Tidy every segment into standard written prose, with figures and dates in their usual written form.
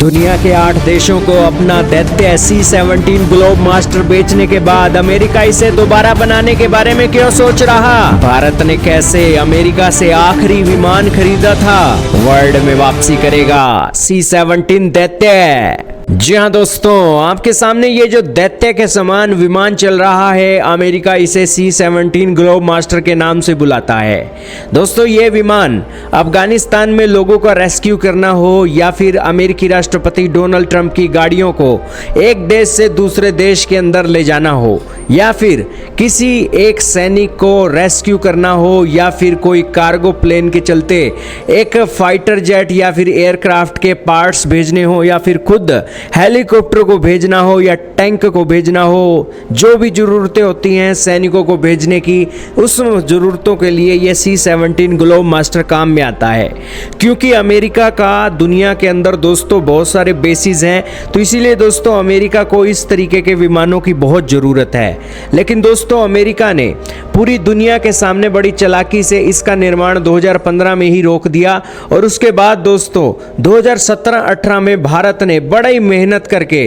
दुनिया के 8 देशों को अपना दैत्य C-17 ग्लोब मास्टर बेचने के बाद अमेरिका इसे दोबारा बनाने के बारे में क्यों सोच रहा? भारत ने कैसे अमेरिका से आखिरी विमान खरीदा था? वर्ल्ड में वापसी करेगा C-17 दैत्य। जी हाँ दोस्तों, आपके सामने ये जो दैत्य के समान विमान चल रहा है, अमेरिका इसे C-17 ग्लोब मास्टर के नाम से बुलाता है। दोस्तों, ये विमान अफगानिस्तान में लोगों का रेस्क्यू करना हो या फिर अमेरिकी राष्ट्रपति डोनाल्ड ट्रंप की गाड़ियों को एक देश से दूसरे देश के अंदर ले जाना हो, या फिर किसी एक सैनिक को रेस्क्यू करना हो, या फिर कोई कार्गो प्लेन के चलते एक फाइटर जेट या फिर एयरक्राफ्ट के पार्ट्स भेजने हो, या फिर खुद हेलीकॉप्टर को भेजना हो या टैंक को भेजना हो, जो भी ज़रूरतें होती हैं सैनिकों को भेजने की, उस ज़रूरतों के लिए ये C-17 ग्लोब मास्टर काम में आता है। क्योंकि अमेरिका का दुनिया के अंदर दोस्तों बहुत सारे बेसिस हैं, तो इसीलिए दोस्तों अमेरिका को इस तरीके के विमानों की बहुत ज़रूरत है। लेकिन दोस्तों अमेरिका ने पूरी दुनिया के सामने बड़ी चालाकी से इसका निर्माण 2015 में ही रोक दिया, और उसके बाद दोस्तों 2017-18 में भारत ने बड़ी मेहनत करके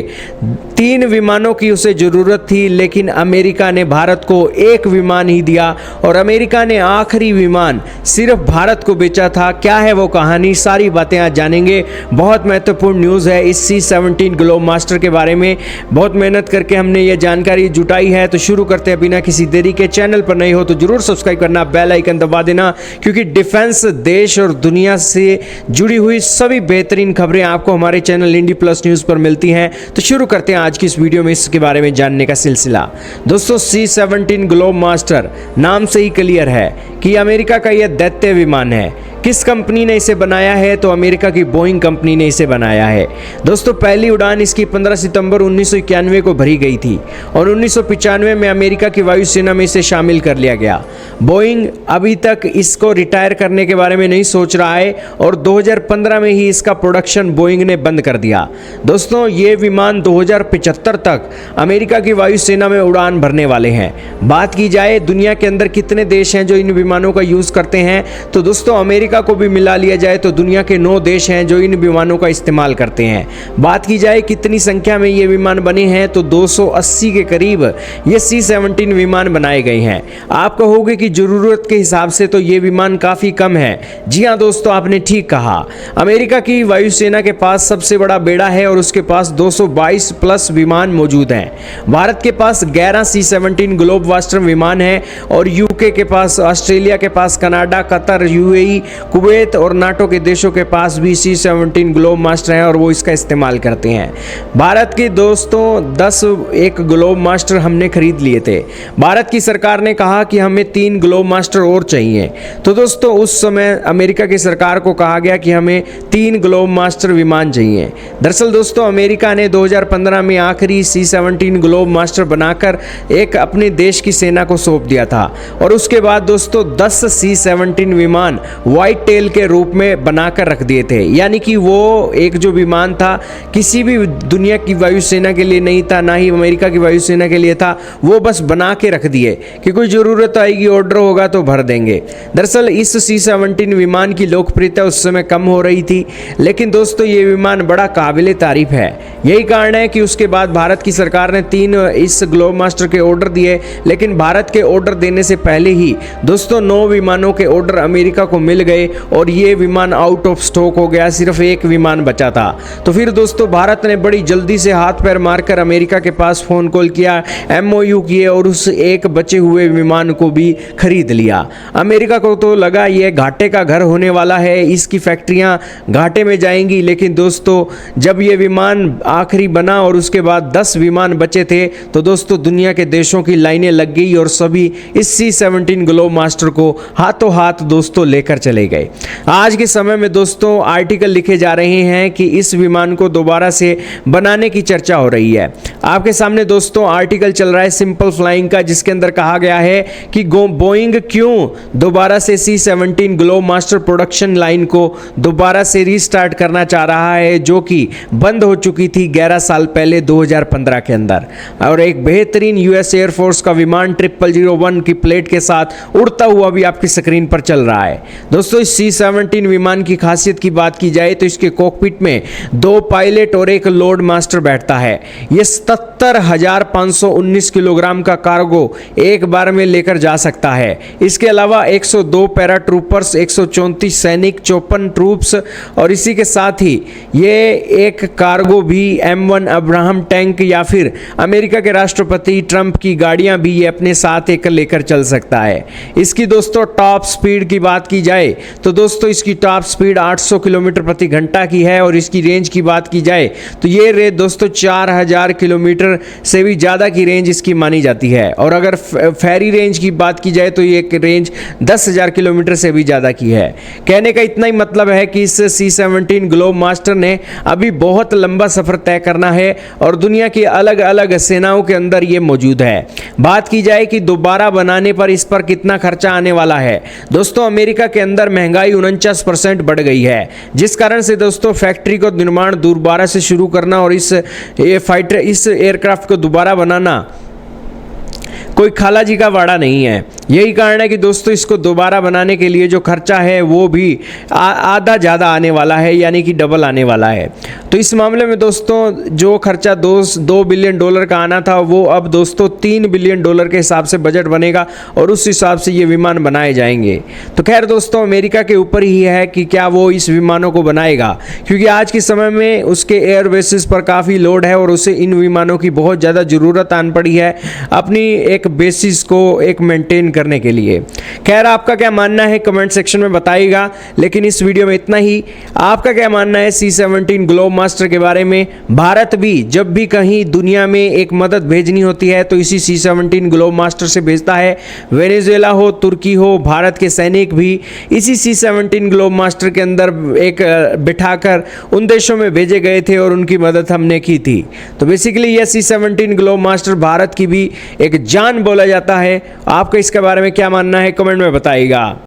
3 विमानों की उसे ज़रूरत थी, लेकिन अमेरिका ने भारत को एक विमान ही दिया, और अमेरिका ने आखिरी विमान सिर्फ भारत को बेचा था। क्या है वो कहानी, सारी बातें आज जानेंगे। बहुत महत्वपूर्ण न्यूज़ है इस C-17 ग्लोब मास्टर के बारे में। बहुत मेहनत करके हमने ये जानकारी जुटाई है, तो शुरू करते हैं बिना किसी देरी के। चैनल पर नए हो तो जरूर सब्सक्राइब करना, बेल आइकन दबा देना, क्योंकि डिफेंस, देश और दुनिया से जुड़ी हुई सभी बेहतरीन खबरें आपको हमारे चैनल इंडी प्लस न्यूज़ पर मिलती हैं। तो शुरू करते हैं आज की इस वीडियो में इसके बारे में जानने का सिलसिला। दोस्तों, C-17 ग्लोब मास्टर नाम से ही क्लियर है कि अमेरिका का यह दैत्य विमान है। किस कंपनी ने इसे बनाया है? तो अमेरिका की बोइंग कंपनी ने इसे बनाया है। दोस्तों, पहली उड़ान इसकी 15 सितंबर 1991 को भरी गई थी, और 1995 में अमेरिका की वायुसेना में इसे शामिल कर लिया गया। बोइंग अभी तक इसको रिटायर करने के बारे में नहीं सोच रहा है, और 2015 में ही इसका प्रोडक्शन बोइंग ने बंद कर दिया। दोस्तों, ये विमान 2075 तक अमेरिका की वायुसेना में उड़ान भरने वाले हैं। बात की जाए दुनिया के अंदर कितने देश हैं जो इन विमानों का यूज़ करते हैं, तो दोस्तों अमेरिका को भी मिला लिया जाए तो दुनिया के 9 देश हैं जो इन विमानों का इस्तेमाल करते हैं। बात की जाए कितनी संख्या में ये विमान बने हैं, तो 280 के करीब ये C-17 विमान बनाए गए हैं। आप कहोगे कि ज़रूरत के हिसाब से तो ये विमान काफ़ी कम है। जी हाँ दोस्तों, आपने ठीक कहा। अमेरिका की वायुसेना के पास सबसे बड़ा बेड़ा है, और उसके पास 222 प्लस विमान मौजूद हैं। भारत के पास 11 C-17 ग्लोब मास्टर विमान है, और यूके के पास, ऑस्ट्रेलिया के पास, कनाडा, कतर, यूएई, कुवैत और नाटो के देशों के पास भी C-17 ग्लोब मास्टर हैं, और वो इसका इस्तेमाल करते हैं। भारत के दोस्तों 10 एक ग्लोब मास्टर हमने खरीद लिए थे। भारत की सरकार ने कहा कि हमें 3 ग्लोब मास्टर और चाहिए, तो दोस्तों उस समय अमेरिका की सरकार को कहा गया कि हमें 3 ग्लोब मास्टर विमान चाहिए। दरअसल दोस्तों अमेरिका ने 2015 में आखिरी C-17 ग्लोब मास्टर बनाकर एक अपने देश की सेना को सौंप दिया था, और उसके बाद दोस्तों 10 C-17 विमान व्हाइट टेल के रूप में बनाकर रख दिए थे। यानी कि वो एक जो विमान था किसी भी दुनिया की वायुसेना के लिए नहीं था, ना ही अमेरिका की वायुसेना के लिए था, वो बस बना के रख दिए कि कोई ज़रूरत आएगी, ऑर्डर होगा तो भर देंगे। दरअसल इस C-17 विमान की लोकप्रियता उस समय कम हो रही थी, लेकिन दोस्तों ये विमान बड़ा काबिल तारीफ है। यही कारण है कि उसके बाद भारत की सरकार ने 3 इस ग्लोब मास्टर के ऑर्डर दिए, लेकिन भारत के ऑर्डर देने से पहले ही दोस्तों 9 विमानों के ऑर्डर अमेरिका को मिल गए, और ये विमान आउट ऑफ स्टॉक हो गया, सिर्फ एक विमान बचा था। तो फिर दोस्तों भारत ने बड़ी जल्दी से हाथ पैर मारकर अमेरिका के पास फ़ोन कॉल किया, MOU किए, और उस एक बचे हुए विमान को भी खरीद लिया। अमेरिका को तो लगा ये घाटे का घर होने वाला है, इसकी फैक्ट्रियां घाटे में जाएंगी, लेकिन दोस्तों जब ये विमान आखिरी बना और उसके बाद 10 विमान बचे थे, तो दोस्तों दुनिया के देशों की लाइनें लग गई, और सभी इस C-17 ग्लोब मास्टर को हाथों हाथ दोस्तों लेकर चले गए। आज के समय में दोस्तों आर्टिकल लिखे जा रहे हैं कि इस विमान को दोबारा से बनाने की चर्चा हो रही है। आपके सामने दोस्तों आर्टिकल चल रहा है सिंपल फ्लाइंग का, जिसके अंदर कहा गया है कि बोइंग क्यों दोबारा से C-17 globe master production line को दोबारा से रीस्टार्ट करना चाह रहा है, जो कि बंद हो चुकी थी 11 साल पहले 2015 के अंदर। और एक बेहतरीन US एयरफोर्स का विमान 0001 की प्लेट के साथ उड़ता हुआ भी आपकी स्क्रीन पर चल रहा है। दोस्तों इस C-17 विमान की खासियत की बात की जाए तो इसके कॉकपिट में 2 पायलट और 1 लोड मास्टर बैठता है। ये 77,519 किलोग्राम का कार्गो एक बार में लेकर जा सकता है। इसके अलावा 102 पैरा ट्रूपर्स, 134 सैनिक, 54 ट्रूप्स और इसी के साथ ही ये एक कार्गो भी M1 अब्राहम टैंक या फिर अमेरिका के राष्ट्रपति ट्रंप की गाड़ियां भी ये अपने साथ एक लेकर चल सकता है। इसकी दोस्तों टॉप स्पीड की बात की जाए तो दोस्तों इसकी टॉप स्पीड 800 किलोमीटर प्रति घंटा की है और इसकी रेंज की बात की जाए तो ये रेंज दोस्तों 4000 किलोमीटर से भी ज़्यादा की रेंज इसकी मानी जाती है। और अगर फेरी रेंज की बात की जाए तो ये रेंज 10,000 किलोमीटर से भी ज़्यादा की है। कहने का इतना ही मतलब है कि इस C-17 ग्लोब मास्टर ने अभी बहुत लंबा सफ़र तय करना है और दुनिया की अलग अलग सेनाओं के अंदर ये मौजूद है। बात की जाए कि दोबारा बनाने पर इस पर कितना खर्चा आने वाला है दोस्तों, अमेरिका के अंदर महंगाई 49% बढ़ गई है, जिस कारण से दोस्तों फैक्ट्री को निर्माण दोबारा से शुरू करना और इस एयरक्राफ्ट को दोबारा बनाना कोई खाला जी का वाड़ा नहीं है। यही कारण है कि दोस्तों इसको दोबारा बनाने के लिए जो खर्चा है वो भी आधा ज़्यादा आने वाला है, यानी कि डबल आने वाला है। तो इस मामले में दोस्तों जो खर्चा $2 बिलियन का आना था वो अब दोस्तों $3 बिलियन के हिसाब से बजट बनेगा और उस हिसाब से ये विमान बनाए जाएंगे। तो खैर दोस्तों अमेरिका के ऊपर ही है कि क्या वो इस विमानों को बनाएगा, क्योंकि आज के समय में उसके एयर बेसिस पर काफ़ी लोड है और उसे इन विमानों की बहुत ज़्यादा ज़रूरत आन पड़ी है अपनी एक बेसिस को एक मेंटेन करने के लिए। खैर आपका क्या मानना है कमेंट सेक्शन में बताइएगा, लेकिन इस वीडियो में इतना ही। आपका क्या मानना है C-17 ग्लोब मास्टर के बारे में? भारत भी जब भी कहीं दुनिया में एक मदद भेजनी होती है तो इसी C-17 ग्लोब मास्टर से भेजता है। वेनेजुएला हो, तुर्की हो, भारत के सैनिक भी इसी C-17 ग्लोब मास्टर के अंदर एक बिठाकर उन देशों में भेजे गए थे और उनकी मदद हमने की थी। तो बेसिकली यह C-17 ग्लोब मास्टर भारत की भी एक जान बोला जाता है। आपका इसके बारे में क्या मानना है कमेंट में बताइएगा।